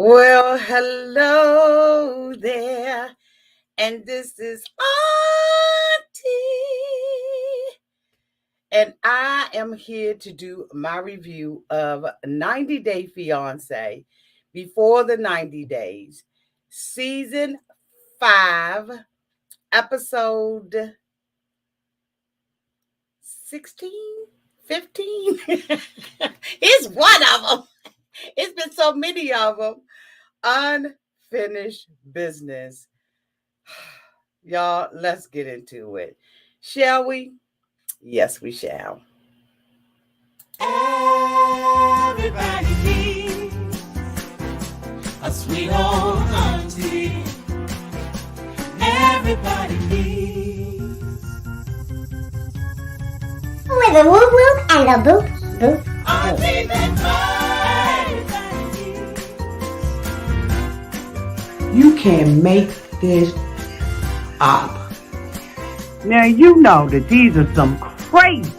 Well, hello there, and this is Auntie, and I am here to do my review of 90 Day Fiancé before the 90 days, season 5, episode 16, 15. It's one of them. It's been so many of them. Unfinished business. Y'all, let's get into it. Shall we? Yes, we shall. Everybody needs a sweet old auntie. Everybody needs with a whoop whoop and a boop boop auntie boop. that everybody needs. You can make this up. Now you know that these are some crazy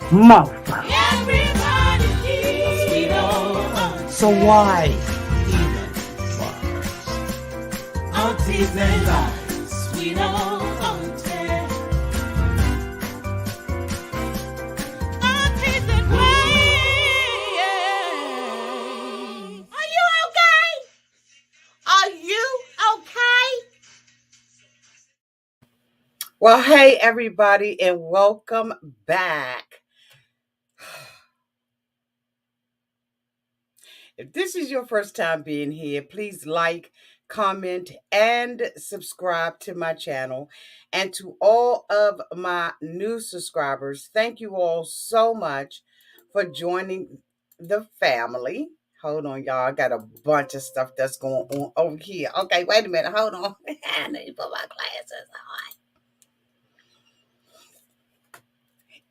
motherfuckers. Everybody needs a sweet old auntie. So why even bother? Aunties and lives, sweet old auntie. Aunties and ways. Are you okay? Are you okay? Well, hey, everybody, and welcome back. If this is your first time being here, please like, comment, and subscribe to my channel. And to all of my new subscribers, thank you all so much for joining the family. Hold on, y'all. I got a bunch of stuff that's going on over here. Okay, wait a minute. Hold on. I need to put my glasses on.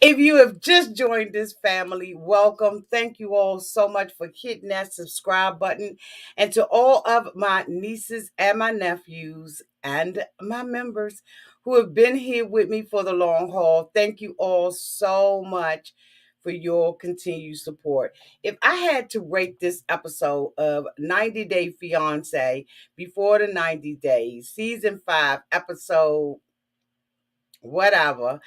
If you have just joined this family, welcome. Thank you all so much for hitting that subscribe button. And to all of my nieces and my nephews and my members who have been here with me for the long haul, thank you all so much for your continued support. If I had to rate this episode of 90 Day Fiancé before the 90 days, season 5, episode whatever,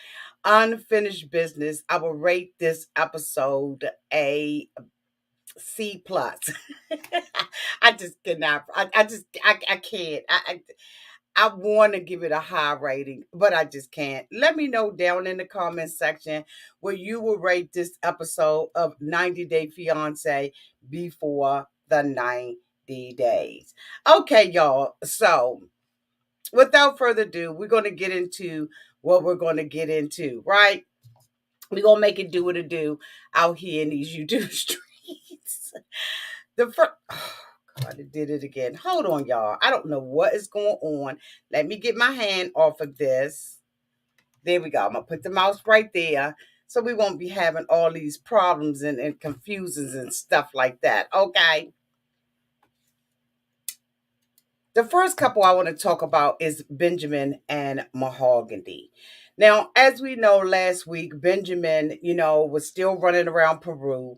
unfinished business, I will rate this episode a C plus. I just cannot. I can't. I want to give it a high rating, but I just can't. Let me know down in the comment section where you will rate this episode of 90 Day Fiancé before the 90 days. Okay, y'all. So without further ado, we're going to get into what we're going to get into, right? We're going to make it do what it do out here in these YouTube streets. The first, oh God, it did it again. Hold on, y'all. I don't know what is going on. Let me get my hand off of this. There we go. I'm going to put the mouse right there so we won't be having all these problems and confusions and stuff like that. Okay. The first couple I want to talk about is Benjamin and Mahogany. Now, as we know, last week, Benjamin, was still running around Peru,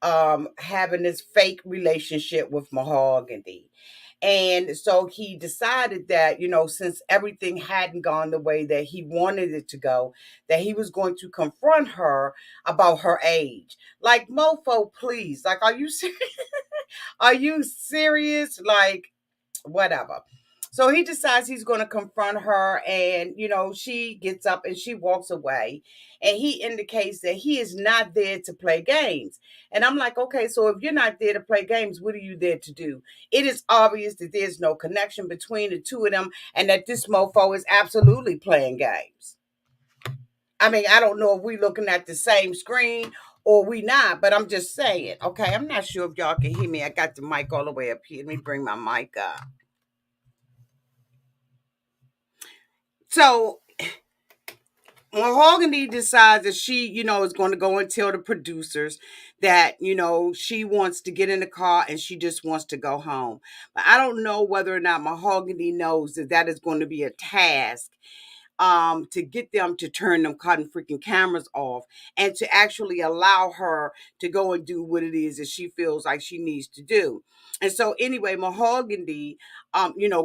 having this fake relationship with Mahogany. And so he decided that, since everything hadn't gone the way that he wanted it to go, that he was going to confront her about her age. Like, mofo, please. Like, are you serious? Are you serious? Like, whatever. So he decides he's going to confront her, and she gets up and she walks away, and he indicates that he is not there to play games. And I'm like, okay, so if you're not there to play games, what are you there to do? It is obvious that there's no connection between the two of them, and that this mofo is absolutely playing games. I mean, I don't know if we're looking at the same screen or we not, but I'm just saying. Okay, I'm not sure if y'all can hear me. I got the mic all the way up here. Let me bring my mic up. So Mahogany decides that she, is going to go and tell the producers that, she wants to get in the car and she just wants to go home. But I don't know whether or not Mahogany knows that that is going to be a task to get them to turn them cotton freaking cameras off and to actually allow her to go and do what it is that she feels like she needs to do. And so anyway, Mahogany,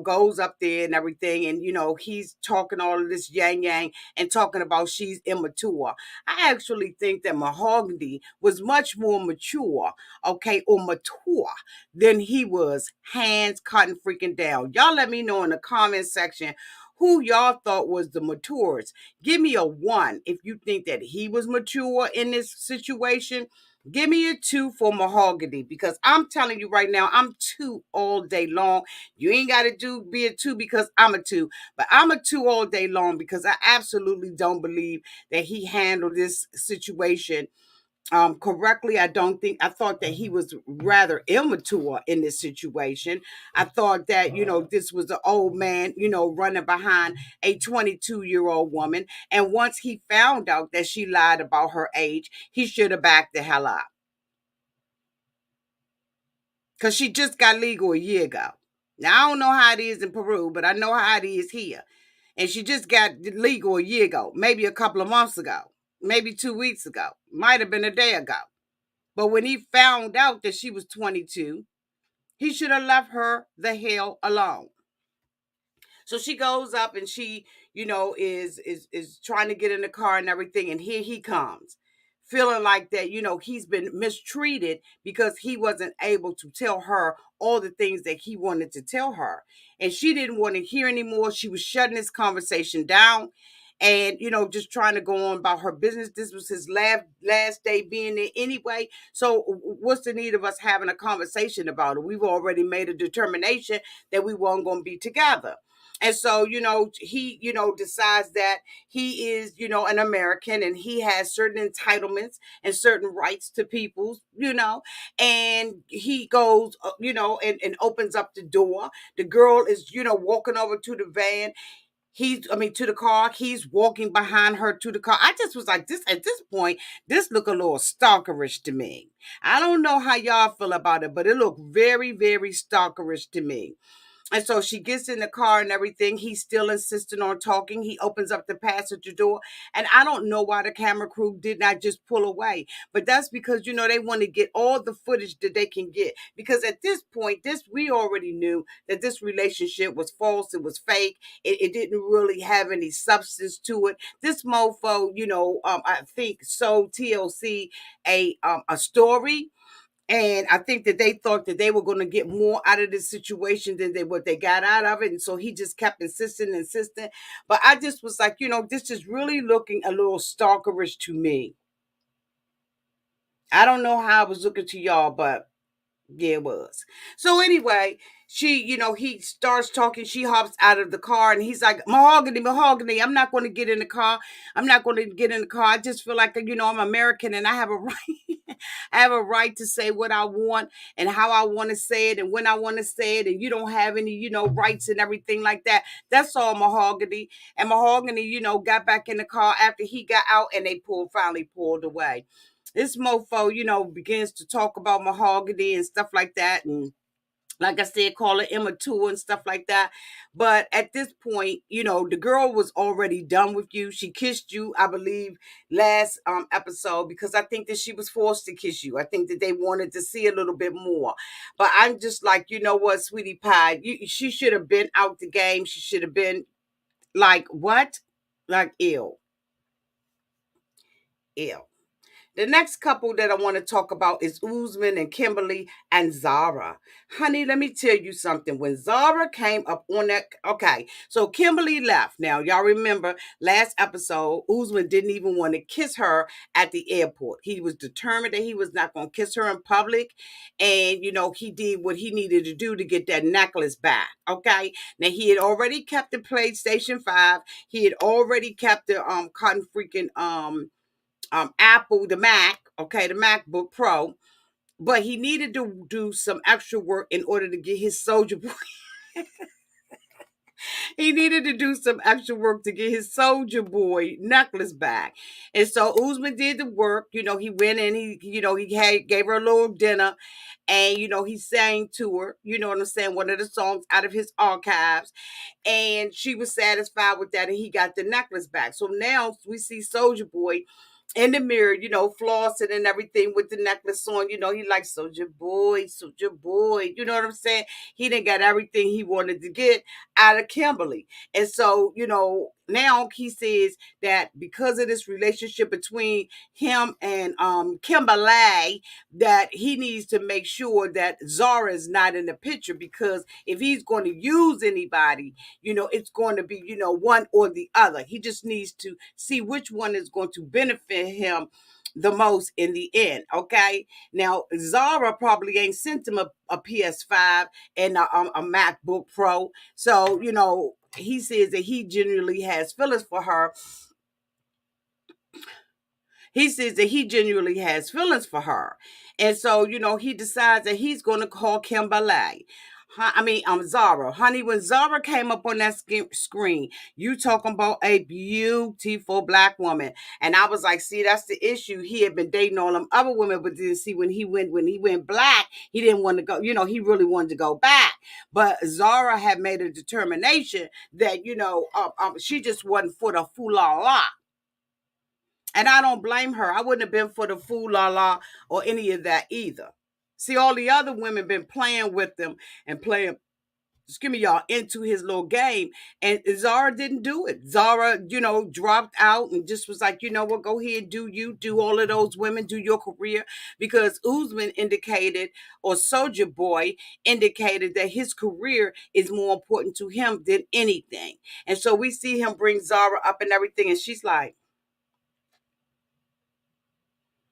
goes up there and everything, and he's talking all of this yang yang and talking about she's immature. I actually think that Mahogany was much more mature, okay, or mature than he was, hands cutting freaking down. Y'all let me know in the comment section who y'all thought was the maturest. Give me a 1 if you think that he was mature in this situation. Give me a 2 for Mahogany, because I'm telling you right now, I'm 2 all day long. You ain't got to be a 2 because I'm a 2, but I'm a 2 all day long because I absolutely don't believe that he handled this situation correctly. I thought that he was rather immature in this situation. I thought that, this was an old man, running behind a 22-year-old woman. And once he found out that she lied about her age, he should have backed the hell up. Because she just got legal a year ago. Now, I don't know how it is in Peru, but I know how it is here. And she just got legal a year ago, maybe a couple of months ago, maybe 2 weeks ago, might have been a day ago. But when he found out that she was 22, he should have left her the hell alone. So she goes up and she, is trying to get in the car and everything. And here he comes, feeling like that, he's been mistreated because he wasn't able to tell her all the things that he wanted to tell her. And she didn't want to hear anymore. She was shutting this conversation down and, just trying to go on about her business. This was his last day being there anyway. So what's the need of us having a conversation about it? We've already made a determination that we weren't going to be together. And so, he, decides that he is, an American and he has certain entitlements and certain rights to people, and he goes, and opens up the door. The girl is, walking over to the van. To the car. He's walking behind her to the car. I just was like, this at this point, this look a little stalkerish to me. I don't know how y'all feel about it, but it looked very, very stalkerish to me. And so she gets in the car and everything. He's still insisting on talking. He opens up the passenger door. And I don't know why the camera crew did not just pull away. But that's because, they want to get all the footage that they can get. Because at this point, we already knew that this relationship was false. It was fake. It didn't really have any substance to it. This mofo, I think sold TLC a story, and I think that they thought that they were going to get more out of this situation than what they got out of it. And so he just kept insisting. But I just was like, this is really looking a little stalkerish to me. I don't know how I was looking to y'all, but yeah, it was. So anyway, he starts talking. She hops out of the car and he's like, Mahogany, I'm not going to get in the car. I'm not going to get in the car. I just feel like, I'm American and I have a right. I have a right to say what I want and how I want to say it and when I want to say it. And you don't have any, rights and everything like that. That's all, Mahogany. And Mahogany, got back in the car after he got out and they finally pulled away. This mofo, begins to talk about Mahogany and stuff like that. And like I said, call her immature and stuff like that. But at this point, the girl was already done with you. She kissed you, I believe, last episode, because I think that she was forced to kiss you. I think that they wanted to see a little bit more. But I'm just like, you know what, sweetie pie, she should have been out the game. She should have been like, what? Like, ew. Ew. The next couple that I want to talk about is Usman and Kimberly and Zara. Honey, let me tell you something. When Zara came up on that, okay, so Kimberly left. Now, y'all remember last episode, Usman didn't even want to kiss her at the airport. He was determined that he was not going to kiss her in public. And, he did what he needed to do to get that necklace back, okay? Now, he had already kept the PlayStation 5. He had already kept the cotton freaking Apple, the Mac, okay, the MacBook Pro, but he needed to do some extra work in order to get his Soldier Boy. He needed to do some extra work to get his Soldier Boy necklace back. And so Usman did the work. He went in, gave her a little dinner, and he sang to her, you know what I'm saying, one of the songs out of his archives. And she was satisfied with that, and he got the necklace back. So now we see Soldier Boy in the mirror, flossing and everything with the necklace on. He like Soldier Boy, Soldier Boy. You know what I'm saying? He didn't get everything he wanted to get out of Kimberly. And so, now he says that because of this relationship between him and Kimberly, that he needs to make sure that Zara is not in the picture, because if he's going to use anybody, it's going to be, one or the other. He just needs to see which one is going to benefit him the most in the end. Okay. Now, Zara probably ain't sent him a PS5 and a MacBook Pro. So, he says that he genuinely has feelings for her. He says that he genuinely has feelings for her. And so, he decides that he's going to call Kimberly. Zara. Honey, when Zara came up on that screen, you talking about a beautiful black woman. And I was like, see, that's the issue. He had been dating all them other women, but didn't see when he went black, he didn't want to go, he really wanted to go back. But Zara had made a determination that, she just wasn't for the fool-la-la. And I don't blame her. I wouldn't have been for the fool-la-la or any of that either. See, all the other women been playing with them and playing, y'all, into his little game. And Zara didn't do it. Zara, dropped out and just was like, you know what, go ahead, do all of those women, do your career. Because Usman indicated, or Soldier Boy indicated, that his career is more important to him than anything. And so we see him bring Zara up and everything. And she's like,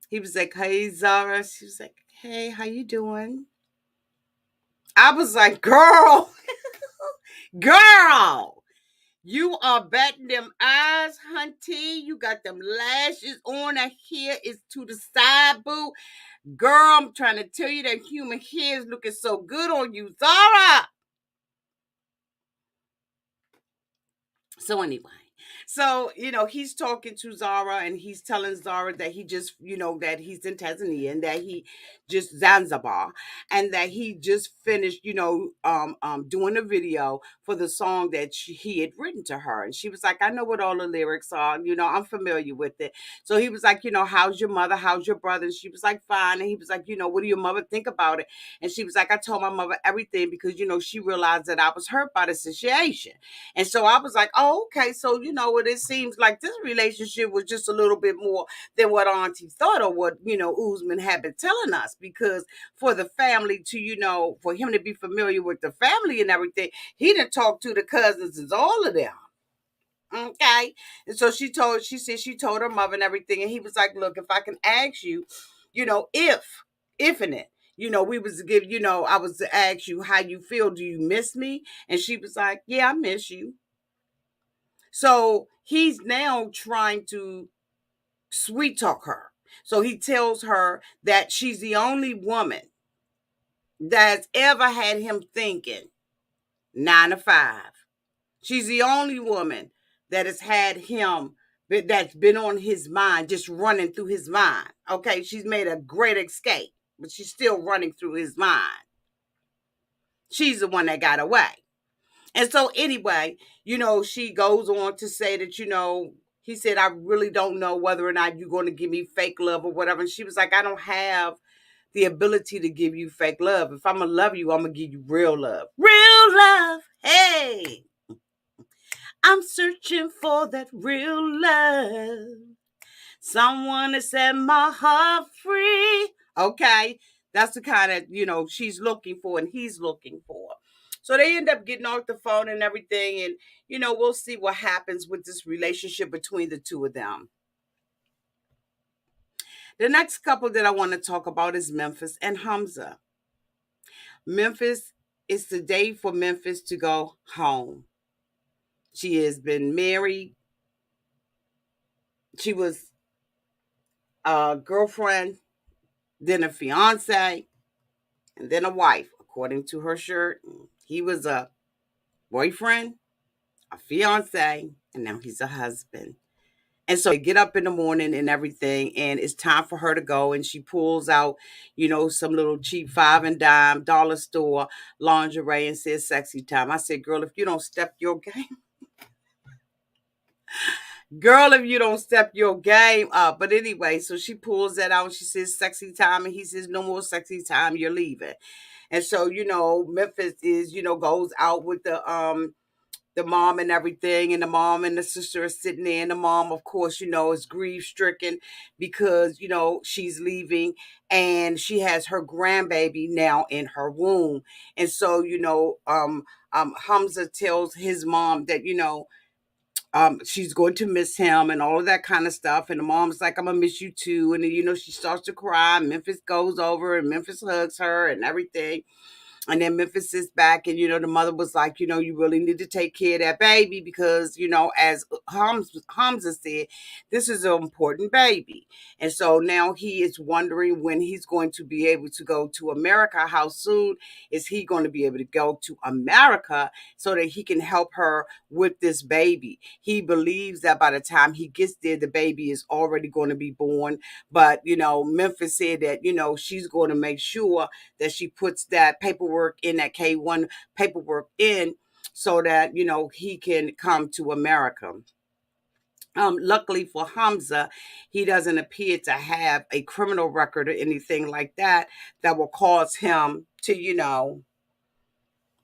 he was like, hey, Zara. She was like, hey, how you doing? I was like, girl, girl, you are batting them eyes, hunty. You got them lashes on. That hair is to the side, boo. Girl, I'm trying to tell you that human hair is looking so good on you, Zara. So anyway, he's talking to Zara, and he's telling Zara that he just, that he's in Tanzania, and that he just Zanzibar, and that he just finished, doing a video for the song that he had written to her. And she was like, I know what all the lyrics are, I'm familiar with it. So he was like, how's your mother? How's your brother? And she was like, fine. And he was like, what do your mother think about it? And she was like, I told my mother everything, because, she realized that I was hurt by the situation. And so I was like, oh, okay. So, it seems like this relationship was just a little bit more than what Auntie thought, or what, Usman had been telling us. Because for the family to, for him to be familiar with the family and everything, he didn't talk to the cousins and all of them. Okay. And so she said she told her mother and everything. And he was like, look, if I can ask you, if in it, we was to give, I was to ask you how you feel. Do you miss me? And she was like, yeah, I miss you. So he's now trying to sweet talk her. So he tells her that she's the only woman that's ever had him thinking 9 to 5. She's the only woman that has had him, that's been on his mind, just running through his mind. Okay, she's made a great escape, but she's still running through his mind. She's the one that got away. And so anyway, she goes on to say that, he said, I really don't know whether or not you're going to give me fake love or whatever. And she was like, I don't have the ability to give you fake love. If I'm going to love you, I'm going to give you real love. Real love. Hey, I'm searching for that real love. Someone to set my heart free. Okay. That's the kind of, she's looking for and he's looking for. So they end up getting off the phone and everything. And, we'll see what happens with this relationship between the two of them. The next couple that I want to talk about is Memphis and Hamza. Memphis, it's the day for Memphis to go home. She has been married. She was a girlfriend, then a fiance, and then a wife, according to her shirt. He was a boyfriend, a fiance, and now he's a husband. And so they get up in the morning and everything, and it's time for her to go. And she pulls out, some little cheap five and dime dollar store lingerie and says, "Sexy time." I said, "Girl, if you don't step your game, girl, if you don't step your game up." But anyway, so she pulls that out and she says, "Sexy time." And he says, "No more sexy time. You're leaving." And so, Memphis is, goes out with the mom and everything, and the mom and the sister are sitting there, and the mom, of course, is grief stricken because she's leaving, and she has her grandbaby now in her womb. And so Hamza tells his mom that she's going to miss him and all of that kind of stuff. And the mom's like, "I'm gonna miss you too." And then she starts to cry. Memphis goes over and Memphis hugs her and everything. And then Memphis is back, and the mother was like, "You really need to take care of that baby because, as Hamza said, this is an important baby." And so now he is wondering when he's going to be able to go to America. How soon is he going to be able to go to America so that he can help her with this baby? He believes that by the time he gets there, the baby is already going to be born. But, Memphis said that, she's going to make sure that she puts that paperwork in, that K1 paperwork in, so that he can come to America. Luckily for Hamza, he doesn't appear to have a criminal record or anything like that will cause him to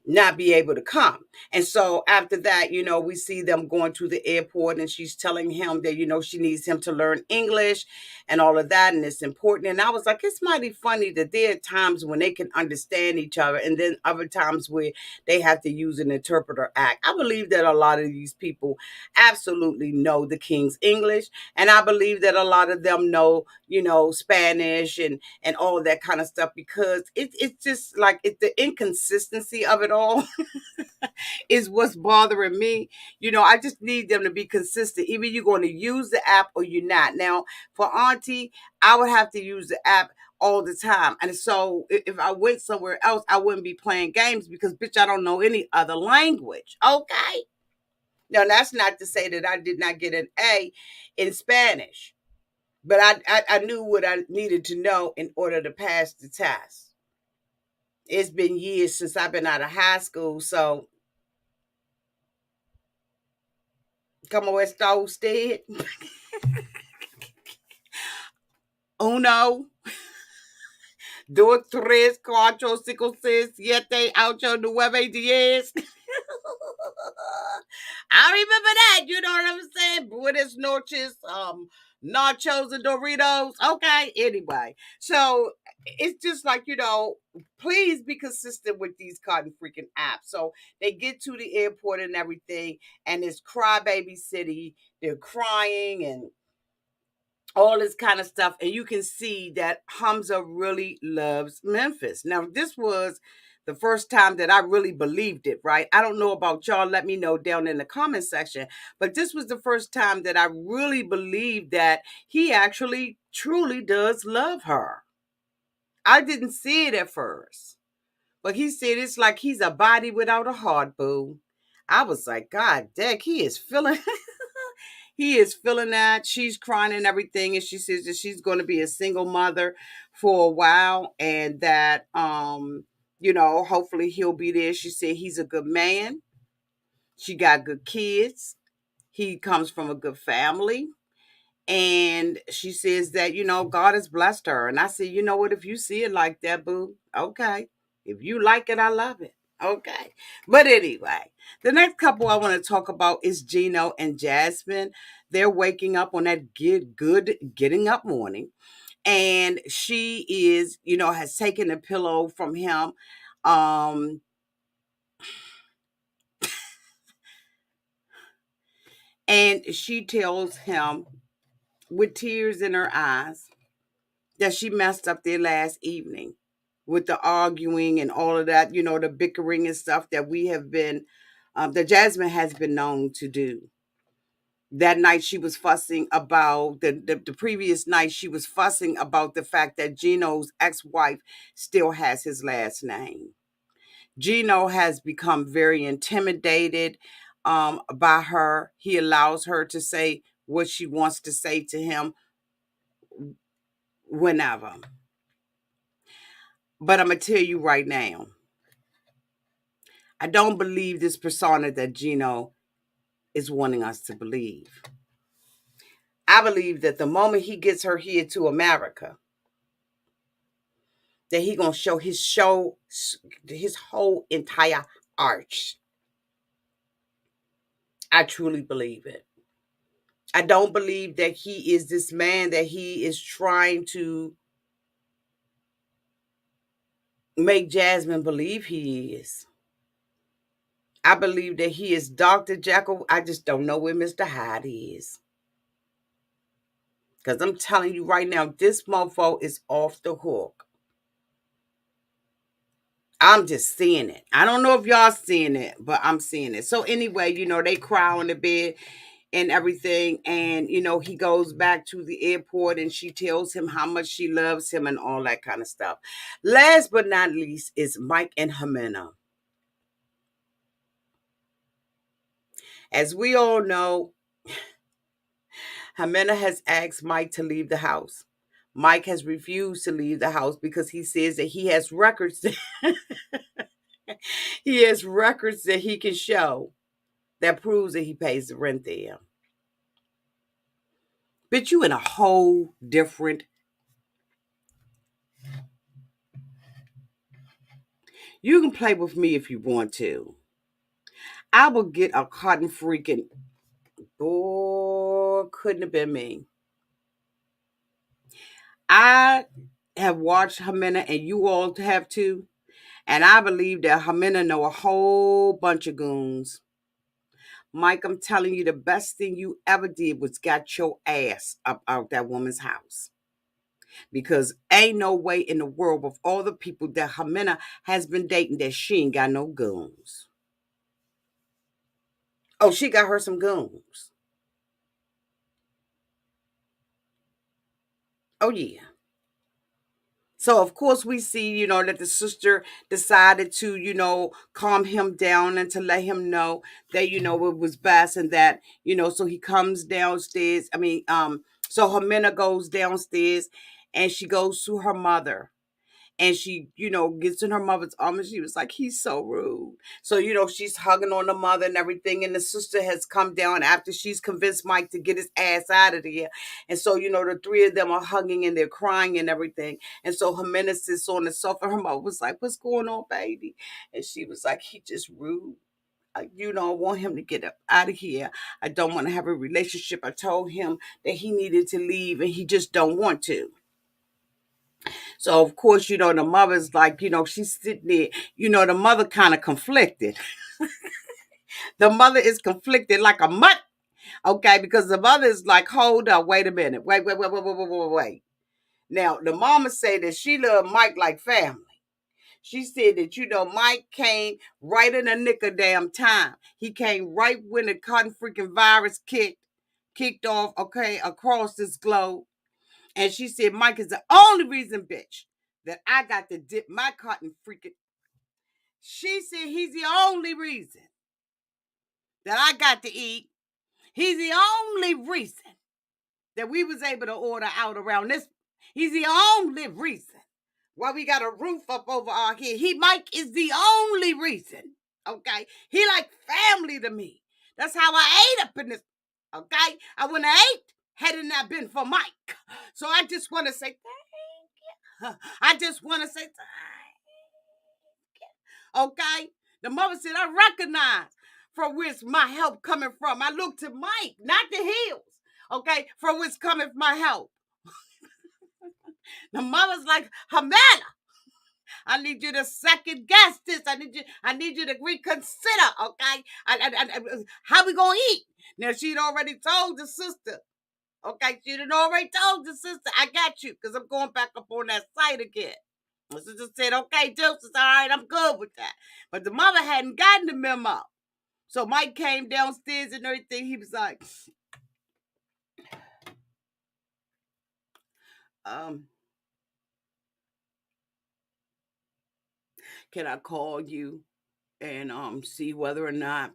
not be able to come. And so after that, we see them going to the airport, and she's telling him that, she needs him to learn English and all of that. And it's important. And I was like, it's mighty funny that there are times when they can understand each other, and then other times where they have to use an interpreter act. I believe that a lot of these people absolutely know the King's English. And I believe that a lot of them know, Spanish and all that kind of stuff, because it's just like the inconsistency of it all is what's bothering me. I just need them to be consistent. Either you're going to use the app or you're not. Now, for Auntie, I would have to use the app all the time. And so if I went somewhere else, I wouldn't be playing games because, bitch, I don't know any other language. Okay? Now, that's not to say that I did not get an A in Spanish, but I knew what I needed to know in order to pass the test. It's been years since I've been out of high school, so como está usted? Uno, dos, tres, cuatro, cinco, seis, siete, ocho, nueve, diez. I remember that. You know what I'm saying? Buenas noches, nachos and Doritos. Okay, anyway. So it's just like, please be consistent with these cotton freaking apps. So they get to the airport and everything, and it's crybaby city. They're crying and all this kind of stuff. And you can see that Hamza really loves Memphis. Now, this was the first time that I really believed it, right? I don't know about y'all. Let me know down in the comment section. But this was the first time that I really believed that he actually truly does love her. I didn't see it at first. But he said it's like he's a body without a heart, boo. I was like, God dang, he is feeling he is feeling that. She's crying and everything, and she says that she's going to be a single mother for a while, and that hopefully he'll be there. She said he's a good man. She got good kids. He comes from a good family. And she says that, God has blessed her. And I said, you know what, if you see it like that, boo, okay. If you like it, I love it. Okay. But anyway, the next couple I want to talk about is Gino and Jasmine. They're waking up on that good getting up morning. And she is, has taken a pillow from him. And she tells him with tears in her eyes that she messed up their last evening with the arguing and all of that, the bickering and stuff that we have been, that Jasmine has been known to do. That night she was fussing about, the previous night she was fussing about the fact that Gino's ex-wife still has his last name. Gino has become very intimidated. by her. He allows her to say what she wants to say to him whenever. But I'm going to tell you right now, I don't believe this persona that Gino is wanting us to believe. I believe that the moment he gets her here to America, that he gonna show his whole entire arch. I truly believe it. I don't believe that he is this man that he is trying to make Jasmine believe he is. I believe that he is Dr. Jekyll. I just don't know where Mr. Hyde is. Because I'm telling you right now, this mofo is off the hook. I'm just seeing it. I don't know if y'all seeing it, but I'm seeing it. So anyway, they cry on the bed and everything. And, he goes back to the airport and she tells him how much she loves him and all that kind of stuff. Last but not least is Mike and Jimena. As we all know, Jimena has asked Mike to leave the house. Mike has refused to leave the house because he says that he has records. He has records that he can show that proves that he pays the rent there. But you in a whole different. You can play with me if you want to. I will get a cotton freaking. Oh, couldn't have been me. I have watched Jimena, and you all have too. And I believe that Jimena know a whole bunch of goons. Mike, I'm telling you, the best thing you ever did was got your ass up out that woman's house. Because ain't no way in the world with all the people that Jimena has been dating that she ain't got no goons. Oh, she got her some goons. Oh, yeah. So, of course, we see, that the sister decided to, calm him down and to let him know that, it was best and that, so he comes downstairs. So Jimena goes downstairs and she goes to her mother. And she, gets in her mother's arm and she was like, he's so rude. So, she's hugging on the mother and everything. And the sister has come down after she's convinced Mike to get his ass out of there. And so, the three of them are hugging and they're crying and everything. And so Jimenez sits on the sofa. Her mother was like, what's going on, baby? And she was like, he just rude. I want him to get up out of here. I don't want to have a relationship. I told him that he needed to leave and he just don't want to. So, of course, the mother's like, she's sitting there, the mother kind of conflicted. The mother is conflicted like a mutt, okay, because the mother is like, hold up, wait a minute, wait. Now, the mama said that she loved Mike like family. She said that, Mike came right in the nick of damn time. He came right when the cotton freaking virus kicked off, okay, across this globe. And she said, Mike is the only reason, bitch, that I got to dip my cotton freaking. She said he's the only reason that I got to eat. He's the only reason that we was able to order out around this. He's the only reason why we got a roof up over our head. Mike is the only reason. Okay. He like family to me. That's how I ate up in this. Okay. I wouldn't have ate had it not been for Mike. So I just want to say thank you. I just want to say thank you. Okay. The mother said, I recognize from where's my help coming from. I look to Mike, not the hills. Okay. From where's coming my help. The mother's like, Jimena, I need you to second guess this. I need you to reconsider, okay? How we gonna eat? Now she'd already told the sister. Okay, she'd already told the sister, I got you, because I'm going back up on that site again. The sister said, okay, Joseph, all right, I'm good with that. But the mother hadn't gotten the memo. So Mike came downstairs and everything. He was like, can I call you and see whether or not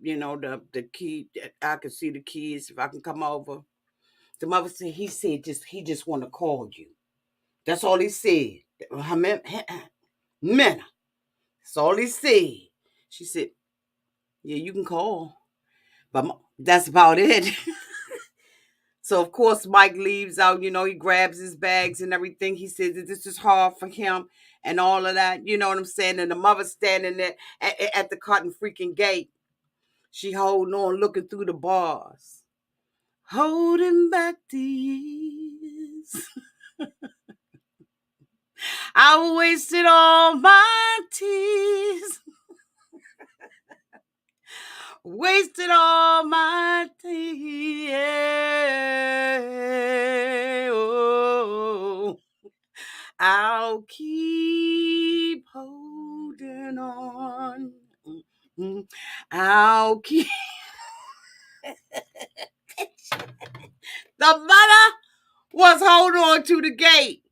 the key. I could see the kids if I can come over. The mother said he just want to call you. That's all he said. Mena. That's all he said. She said, yeah, you can call. But that's about it. So, of course, Mike leaves out, he grabs his bags and everything. He says that this is hard for him and all of that. You know what I'm saying? And the mother's standing there at the cotton freaking gate. She holding on, looking through the bars. Holding back the years. I wasted all my tears. Wasted all my tears. Oh, I'll keep holding on. I'll keep. The mother was holding on to the gate,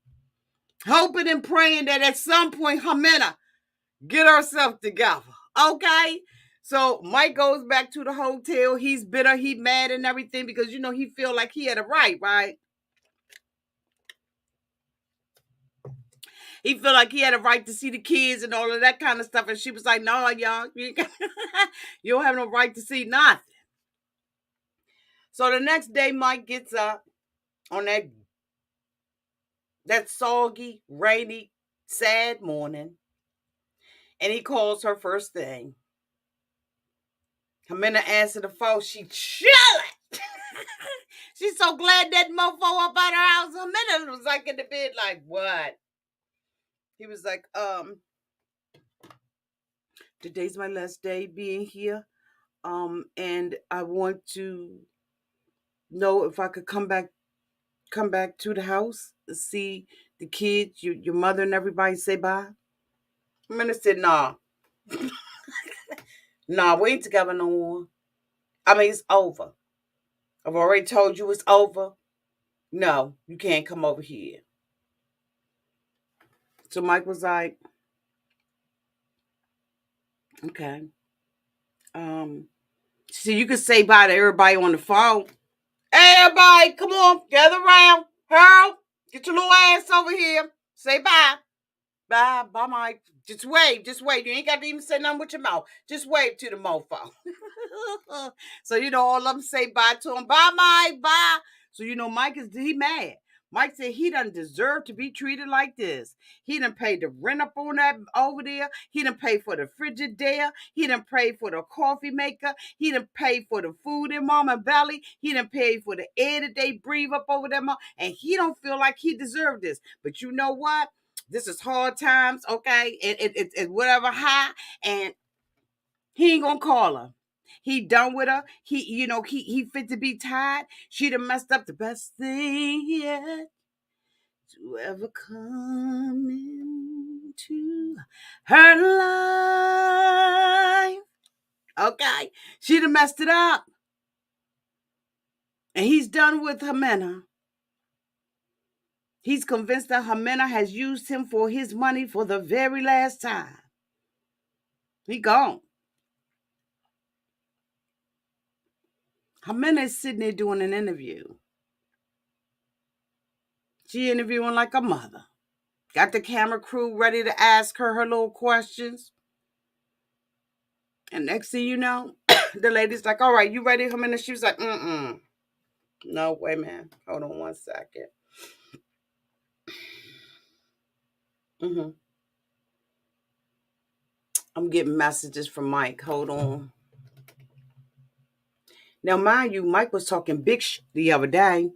hoping and praying that at some point Jimena get herself together. Okay? So Mike goes back to the hotel. He's bitter, he mad and everything because, he feel like he had a right? He feel like he had a right to see the kids and all of that kind of stuff. And she was like, no, y'all, you don't have no right to see nothing. So the next day, Mike gets up on that soggy, rainy, sad morning. And he calls her first thing. Jimena answered the phone. She chilling. She's so glad that mofo up at her house. Jimena was like in the bed like, what? He was like, today's my last day being here. And I want to know if I could come back to the house, see the kids, your mother and everybody, say bye. Jimena said, nah. Nah, we ain't together no more. I mean, it's over. I've already told you it's over. No, you can't come over here. So Mike was like, okay. So you could say bye to everybody on the phone. Hey, everybody, come on, gather around. Harold, get your little ass over here. Say bye. Bye, Mike. Just wave. You ain't got to even say nothing with your mouth. Just wave to the mofo. So, all of them say bye to him. Bye, Mike. Bye. So, Mike he mad. Mike said he doesn't deserve to be treated like this. He done paid the rent up on that over there. He done paid for the Frigidaire. He done paid for the coffee maker. He done paid for the food in mama belly. He done paid for the air that they breathe up over there. And he don't feel like he deserved this. But you know what? This is hard times, okay? It's whatever high. And he ain't gonna call her. He done with her. He fit to be tied. She done messed up the best thing yet to ever come into her life. Okay? She done messed it up. And he's done with Jimena. He's convinced that Jimena has used him for his money for the very last time. He gone. Jimena is sitting there doing an interview. She interviewing like a mother. Got the camera crew ready to ask her little questions. And next thing you know, the lady's like, all right, you ready, Jimena? She was like, no, wait, man. Hold on one second. I'm getting messages from Mike. Hold on. Now, mind you, Mike was talking big the other day.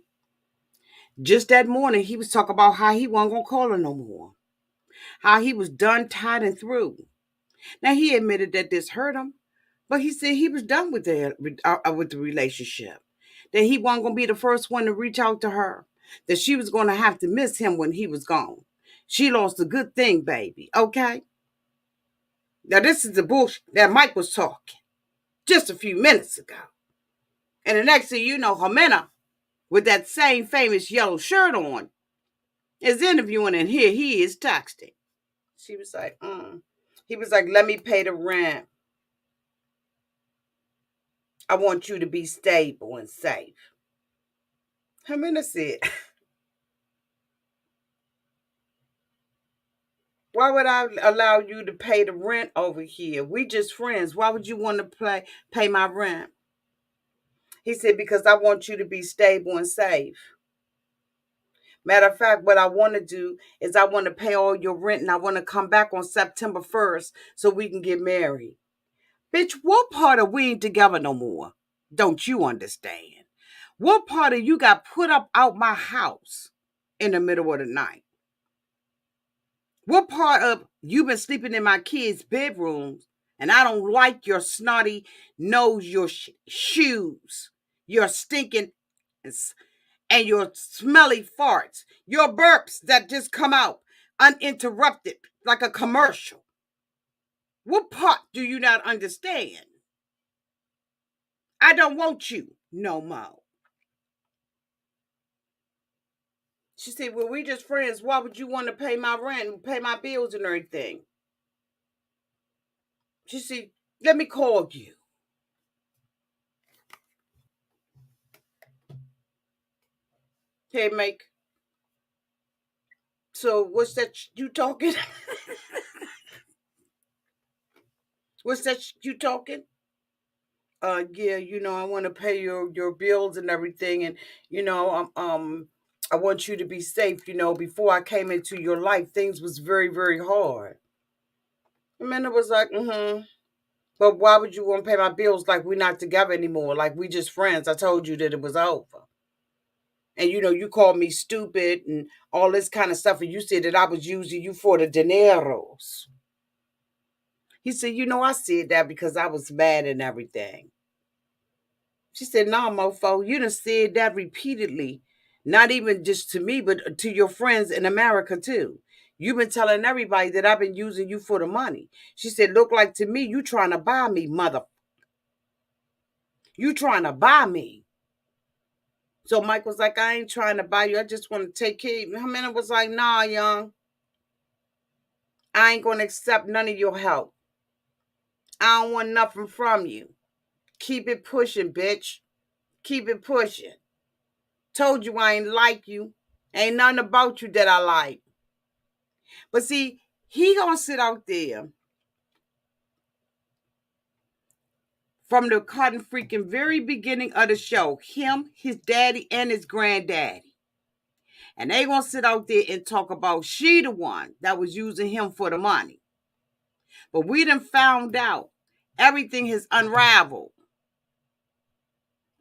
Just that morning, he was talking about how he wasn't going to call her no more. How he was done, tied, and through. Now, he admitted that this hurt him, but he said he was done with the relationship. That he wasn't going to be the first one to reach out to her. That she was going to have to miss him when he was gone. She lost a good thing, baby. Okay? Now, this is the bullshit that Mike was talking just a few minutes ago. And the next thing you know, Jimena, with that same famous yellow shirt on, is interviewing, and here he is texting. She was like, He was like, let me pay the rent. I want you to be stable and safe. How many said, why would I allow you to pay the rent over here? We just friends. Why would you want to pay my rent? He said, because I want you to be stable and safe. Matter of fact, what I want to do is I want to pay all your rent and I want to come back on September 1st so we can get married. Bitch, what part of we ain't together no more? Don't you understand? What part of you got put up out my house in the middle of the night? What part of you been sleeping in my kids' bedrooms and I don't like your snotty nose, your shoes, your stinking and your smelly farts, your burps that just come out uninterrupted like a commercial? What part do you not understand? I don't want you no more. She said, well, we just friends. Why would you want to pay my rent and pay my bills and everything? She said, let me call you. Hey, Mike. So what's that you talking? What's that you talking? Yeah, I want to pay your bills and everything, and I want you to be safe. Before I came into your life, things was very, very hard. And then it was like, but why would you want to pay my bills like we're not together anymore? Like we just friends. I told you that it was over. And you called me stupid and all this kind of stuff, and you said that I was using you for the dineros. He said, I said that because I was mad and everything. She said, nah, mofo, you done said that repeatedly. Not even just to me, but to your friends in America too. You've been telling everybody that I've been using you for the money. She said, look like to me, you trying to buy me, mother. You trying to buy me. So Mike was like, I ain't trying to buy you. I just want to take care of you. Jimena was like, nah, young. I ain't going to accept none of your help. I don't want nothing from you. Keep it pushing, bitch. Keep it pushing. Told you I ain't like you. Ain't nothing about you that I like. But see, he gonna sit out there from the cotton freaking very beginning of the show. Him, his daddy, and his granddaddy. And they gonna sit out there and talk about she the one that was using him for the money. But we done found out everything has unraveled.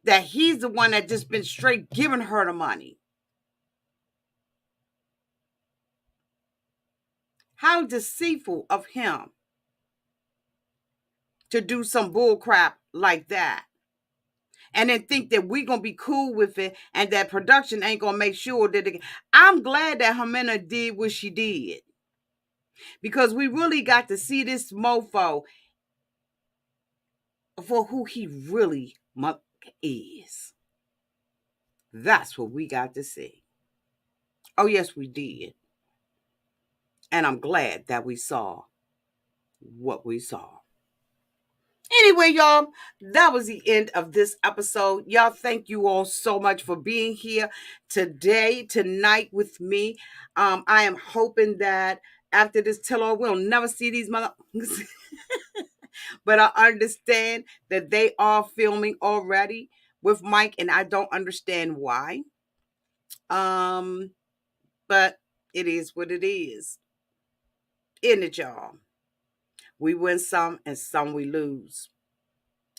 That he's the one that just been straight giving her the money. How deceitful of him to do some bull crap like that. And then think that we going to be cool with it and that production ain't going to make sure that I'm glad that Jimena did what she did. Because we really got to see this mofo for who he really is. That's what we got to see. Oh, yes, we did. And I'm glad that we saw what we saw. Anyway, y'all, that was the end of this episode. Y'all, thank you all so much for being here tonight with me. I am hoping that after this tell-all, we'll never see these motherfuckers. But I understand that they are filming already with Mike, and I don't understand why. But it is what it is. In it, y'all. We win some and some we lose.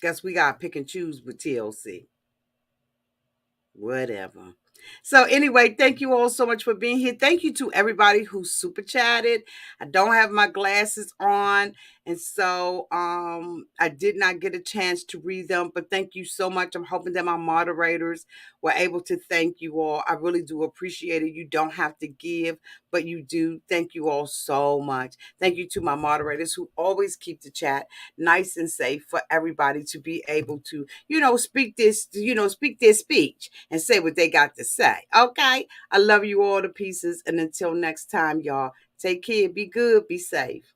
Guess we gotta pick and choose with TLC. Whatever. So anyway, thank you all so much for being here. Thank you to everybody who super chatted. I don't have my glasses on, and so I did not get a chance to read them, but thank you so much. I'm hoping that my moderators were able to thank you all. I really do appreciate it. You don't have to give, but you do. Thank you all so much. Thank you to my moderators who always keep the chat nice and safe for everybody to be able to, speak their speech and say what they got to say. Okay? I love you all to pieces. And until next time, y'all, take care, be good, be safe.